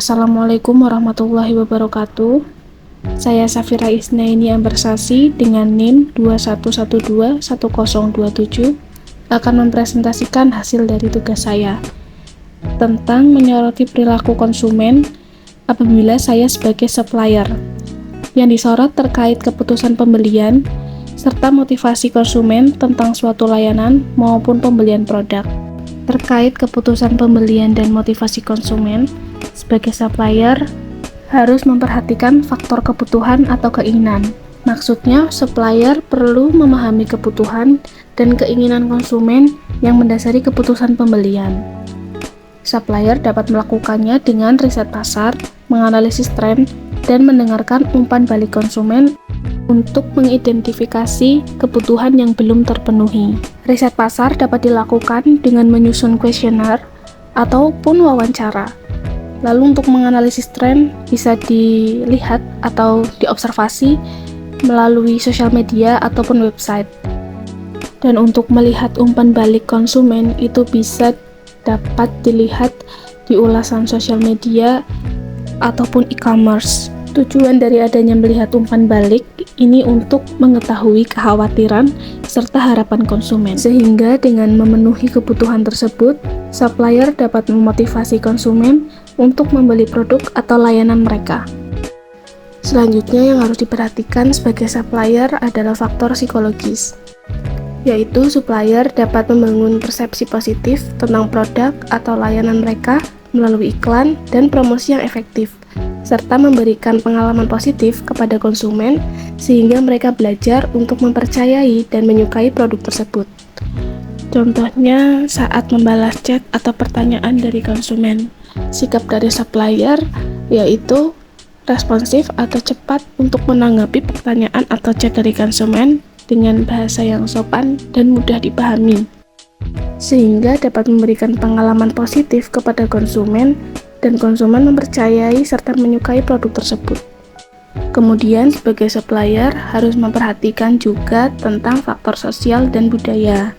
Assalamualaikum warahmatullahi wabarakatuh. Saya Safira Isnaini Ambersasi dengan NIM 21121027 akan mempresentasikan hasil dari tugas saya tentang menyoroti perilaku konsumen apabila saya sebagai supplier. Yang disorot terkait keputusan pembelian serta motivasi konsumen tentang suatu layanan maupun pembelian produk. Terkait keputusan pembelian dan motivasi konsumen, sebagai supplier harus memperhatikan faktor kebutuhan atau keinginan. Maksudnya, supplier perlu memahami kebutuhan dan keinginan konsumen yang mendasari keputusan pembelian. Supplier dapat melakukannya dengan riset pasar, menganalisis tren, dan mendengarkan umpan balik konsumen untuk mengidentifikasi kebutuhan yang belum terpenuhi. Riset pasar dapat dilakukan dengan menyusun kuesioner ataupun wawancara. Lalu untuk menganalisis tren bisa dilihat atau diobservasi melalui sosial media ataupun website. Dan untuk melihat umpan balik konsumen itu bisa dapat dilihat di ulasan sosial media ataupun e-commerce. Tujuan dari adanya melihat umpan balik ini untuk mengetahui kekhawatiran serta harapan konsumen. Sehingga dengan memenuhi kebutuhan tersebut, supplier dapat memotivasi konsumen untuk membeli produk atau layanan mereka. Selanjutnya yang harus diperhatikan sebagai supplier adalah faktor psikologis, yaitu supplier dapat membangun persepsi positif tentang produk atau layanan mereka melalui iklan dan promosi yang efektif, serta memberikan pengalaman positif kepada konsumen sehingga mereka belajar untuk mempercayai dan menyukai produk tersebut. Contohnya saat membalas chat atau pertanyaan dari konsumen. Sikap dari supplier yaitu responsif atau cepat untuk menanggapi pertanyaan atau chat dari konsumen dengan bahasa yang sopan dan mudah dipahami, sehingga dapat memberikan pengalaman positif kepada konsumen dan konsumen mempercayai serta menyukai produk tersebut. Kemudian sebagai supplier harus memperhatikan juga tentang faktor sosial dan budaya.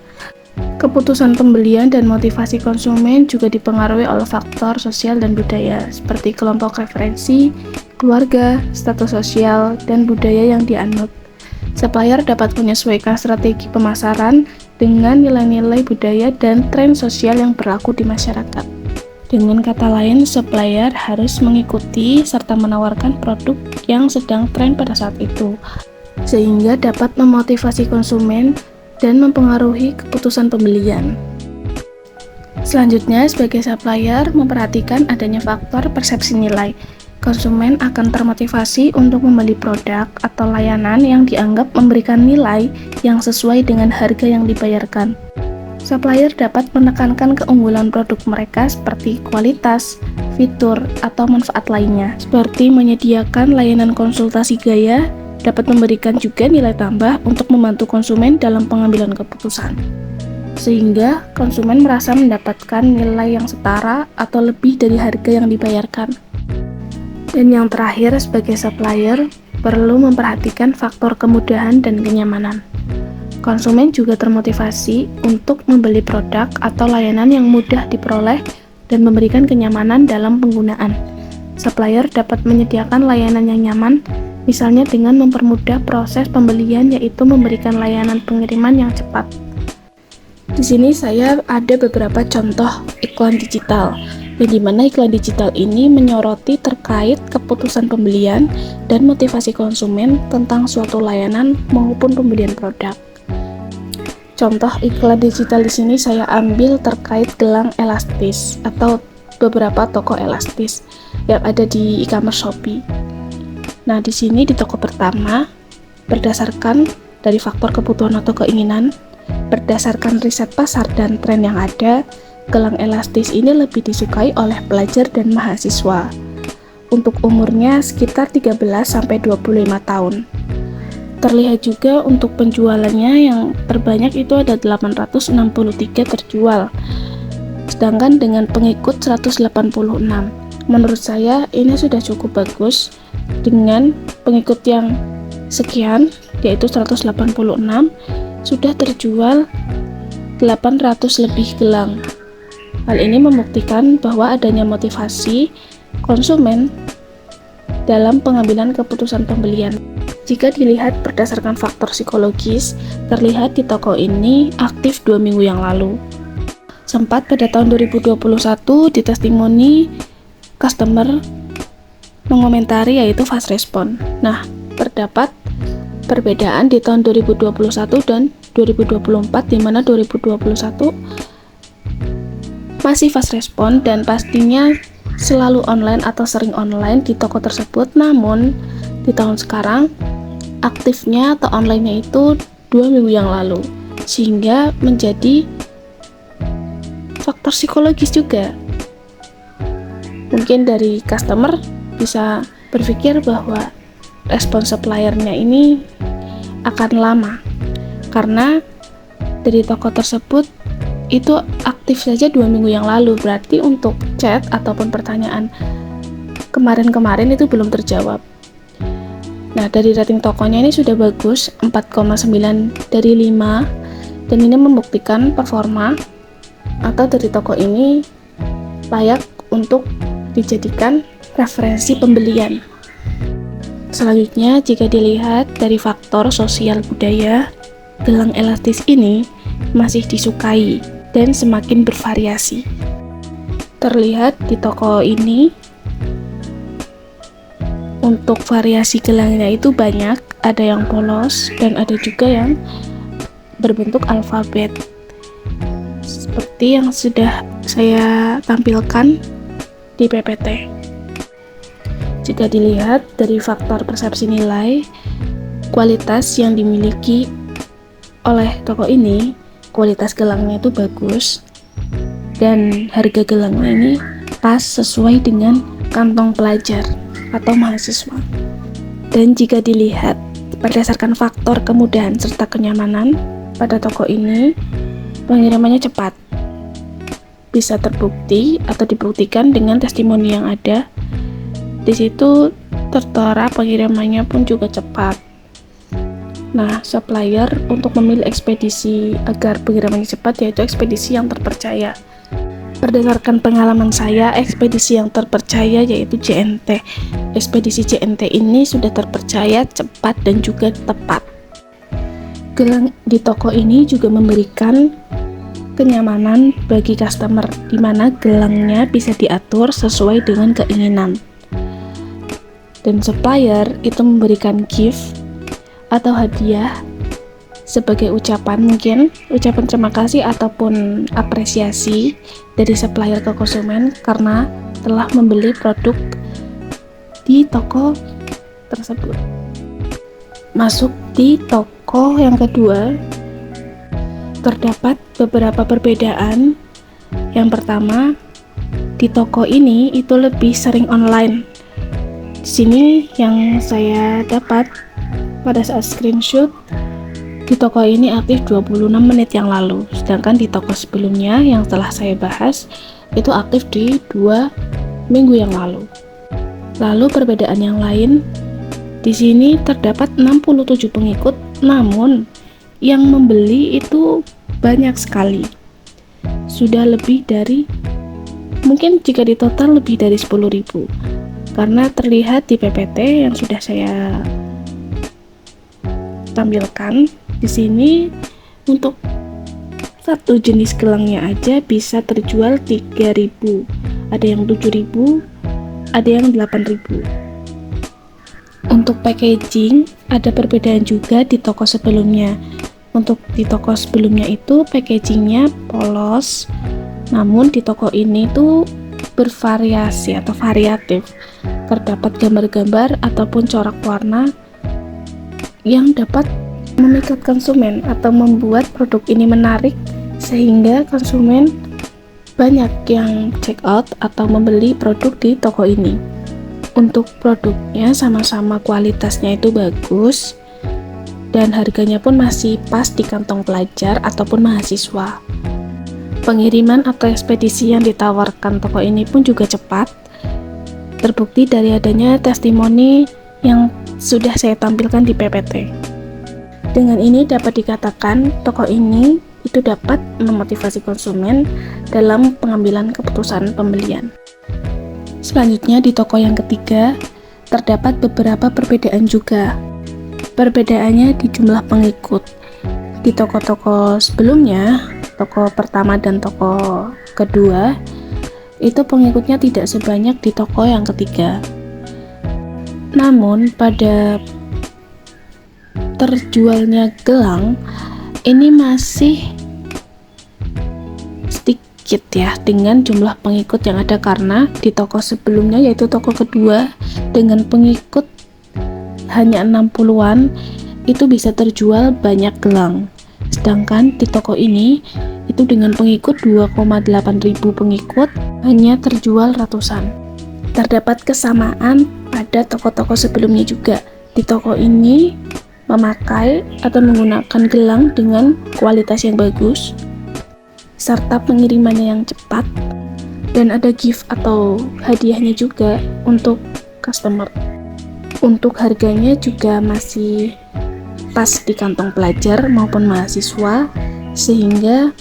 Keputusan pembelian dan motivasi konsumen juga dipengaruhi oleh faktor sosial dan budaya, seperti kelompok referensi, keluarga, status sosial, dan budaya yang dianut. Supplier dapat menyesuaikan strategi pemasaran dengan nilai-nilai budaya dan tren sosial yang berlaku di masyarakat. Dengan kata lain, supplier harus mengikuti serta menawarkan produk yang sedang tren pada saat itu, sehingga dapat memotivasi konsumen dan mempengaruhi keputusan pembelian. Selanjutnya, sebagai supplier memperhatikan adanya faktor persepsi nilai. Konsumen akan termotivasi untuk membeli produk atau layanan yang dianggap memberikan nilai yang sesuai dengan harga yang dibayarkan. Supplier dapat menekankan keunggulan produk mereka seperti kualitas, fitur, atau manfaat lainnya. Seperti menyediakan layanan konsultasi gaya, dapat memberikan juga nilai tambah untuk membantu konsumen dalam pengambilan keputusan. Sehingga konsumen merasa mendapatkan nilai yang setara atau lebih dari harga yang dibayarkan. Dan yang terakhir, sebagai supplier, perlu memperhatikan faktor kemudahan dan kenyamanan. Konsumen juga termotivasi untuk membeli produk atau layanan yang mudah diperoleh dan memberikan kenyamanan dalam penggunaan. Supplier dapat menyediakan layanan yang nyaman, misalnya dengan mempermudah proses pembelian, yaitu memberikan layanan pengiriman yang cepat. Di sini saya ada beberapa contoh iklan digital, yang dimana iklan digital ini menyoroti terkait keputusan pembelian dan motivasi konsumen tentang suatu layanan maupun pembelian produk. Contoh iklan digital di sini saya ambil terkait gelang elastis atau beberapa toko elastis yang ada di e-commerce Shopee. Nah, di sini di toko pertama, berdasarkan dari faktor kebutuhan atau keinginan, berdasarkan riset pasar dan tren yang ada, gelang elastis ini lebih disukai oleh pelajar dan mahasiswa. Untuk umurnya sekitar 13-25 tahun. Terlihat juga untuk penjualannya yang terbanyak itu ada 863 terjual, sedangkan dengan pengikut 186. Menurut saya ini sudah cukup bagus dengan pengikut yang sekian, yaitu 186, sudah terjual 800 lebih gelang. Hal ini membuktikan bahwa adanya motivasi konsumen dalam pengambilan keputusan pembelian. Jika dilihat berdasarkan faktor psikologis, terlihat di toko ini aktif 2 minggu yang lalu. Sempat pada tahun 2021 di testimoni customer mengomentari yaitu fast respon. Nah, terdapat perbedaan di tahun 2021 dan 2024, di mana 2021 masih fast respon dan pastinya selalu online atau sering online di toko tersebut. Namun di tahun sekarang aktifnya atau online-nya itu 2 minggu yang lalu, sehingga menjadi faktor psikologis juga. Mungkin dari customer bisa berpikir bahwa respon suppliernya ini akan lama, karena dari toko tersebut itu aktif saja 2 minggu yang lalu, berarti untuk chat ataupun pertanyaan kemarin-kemarin itu belum terjawab. Nah, dari rating tokonya ini sudah bagus, 4,9 dari 5, dan ini membuktikan performa atau dari toko ini layak untuk dijadikan referensi pembelian. Selanjutnya, jika dilihat dari faktor sosial budaya, gelang elastis ini masih disukai dan semakin bervariasi. Terlihat di toko ini untuk variasi gelangnya itu banyak, ada yang polos dan ada juga yang berbentuk alfabet, seperti yang sudah saya tampilkan di PPT. Jika dilihat dari faktor persepsi nilai, kualitas yang dimiliki oleh toko ini, kualitas gelangnya itu bagus dan harga gelangnya ini pas sesuai dengan kantong pelajar atau mahasiswa. Dan jika dilihat berdasarkan faktor kemudahan serta kenyamanan, pada toko ini pengirimannya cepat, bisa terbukti atau dibuktikan dengan testimoni yang ada. Di situ tertera pengirimannya pun juga cepat. Nah, supplier untuk memilih ekspedisi agar pengirimannya cepat yaitu ekspedisi yang terpercaya. Berdasarkan pengalaman saya, ekspedisi yang terpercaya yaitu JNT. Ekspedisi JNT ini sudah terpercaya, cepat, dan juga tepat. Gelang di toko ini juga memberikan kenyamanan bagi customer, di mana gelangnya bisa diatur sesuai dengan keinginan. Dan supplier itu memberikan gift atau hadiah sebagai ucapan, mungkin ucapan terima kasih ataupun apresiasi dari supplier ke konsumen karena telah membeli produk di toko tersebut. Masuk di toko yang kedua, terdapat beberapa perbedaan. Yang pertama, di toko ini itu lebih sering online. Di sini yang saya dapat pada saat screenshot, di toko ini aktif 26 menit yang lalu, sedangkan di toko sebelumnya yang telah saya bahas itu aktif di 2 minggu yang lalu. Lalu perbedaan yang lain, di sini terdapat 67 pengikut, namun yang membeli itu banyak sekali. Sudah lebih dari, mungkin jika ditotal lebih dari 10.000. Karena terlihat di PPT yang sudah saya tampilkan di sini, untuk satu jenis gelangnya aja bisa terjual 3.000, ada yang 7.000, ada yang 8.000. Untuk packaging ada perbedaan juga di toko sebelumnya. Untuk di toko sebelumnya itu packagingnya polos, namun di toko ini tuh bervariasi atau variatif. Terdapat gambar-gambar ataupun corak warna yang dapat memikat konsumen atau membuat produk ini menarik sehingga konsumen banyak yang check out atau membeli produk di toko ini. Untuk produknya sama-sama kualitasnya itu bagus dan harganya pun masih pas di kantong pelajar ataupun mahasiswa. Pengiriman atau ekspedisi yang ditawarkan toko ini pun juga cepat, terbukti dari adanya testimoni yang sudah saya tampilkan di PPT. Dengan ini dapat dikatakan toko ini itu dapat memotivasi konsumen dalam pengambilan keputusan pembelian. Selanjutnya di toko yang ketiga, terdapat beberapa perbedaan juga. Perbedaannya di jumlah pengikut. Di toko-toko sebelumnya, toko pertama dan toko kedua, itu pengikutnya tidak sebanyak di toko yang ketiga. Namun pada terjualnya gelang, ini masih sedikit ya dengan jumlah pengikut yang ada, karena di toko sebelumnya yaitu toko kedua dengan pengikut hanya 60-an itu bisa terjual banyak gelang, sedangkan di toko ini itu dengan pengikut 2,8 ribu pengikut hanya terjual ratusan. Terdapat kesamaan pada toko-toko sebelumnya juga. Di toko ini memakai atau menggunakan gelang dengan kualitas yang bagus serta pengirimannya yang cepat, dan ada gift atau hadiahnya juga untuk customer. Untuk harganya juga masih pas di kantong pelajar maupun mahasiswa, sehingga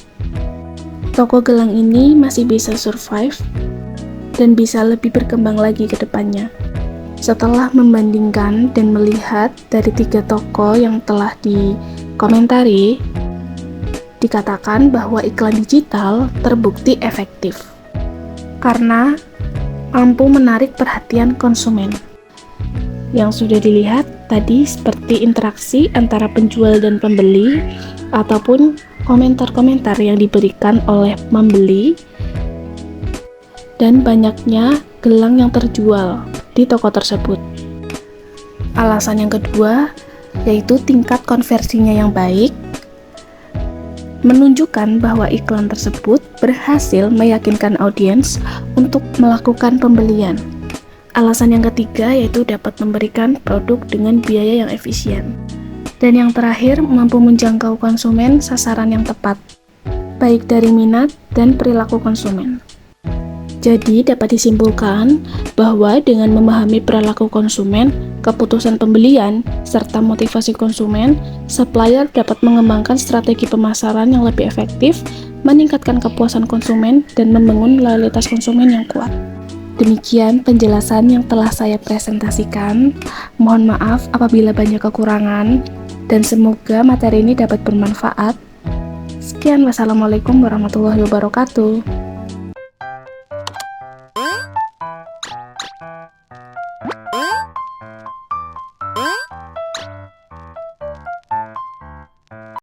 toko gelang ini masih bisa survive dan bisa lebih berkembang lagi ke depannya. Setelah membandingkan dan melihat dari 3 toko yang telah dikomentari, dikatakan bahwa iklan digital terbukti efektif karena mampu menarik perhatian konsumen. Yang sudah dilihat tadi seperti interaksi antara penjual dan pembeli, ataupun komentar-komentar yang diberikan oleh pembeli, dan banyaknya gelang yang terjual di toko tersebut. Alasan yang kedua yaitu tingkat konversinya yang baik, menunjukkan bahwa iklan tersebut berhasil meyakinkan audiens untuk melakukan pembelian. Alasan yang ketiga yaitu dapat memberikan produk dengan biaya yang efisien. Dan yang terakhir, mampu menjangkau konsumen sasaran yang tepat, baik dari minat dan perilaku konsumen. Jadi dapat disimpulkan bahwa dengan memahami perilaku konsumen, keputusan pembelian, serta motivasi konsumen, supplier dapat mengembangkan strategi pemasaran yang lebih efektif, meningkatkan kepuasan konsumen, dan membangun loyalitas konsumen yang kuat. Demikian penjelasan yang telah saya presentasikan. Mohon maaf apabila banyak kekurangan, dan semoga materi ini dapat bermanfaat. Sekian, wassalamualaikum warahmatullahi wabarakatuh.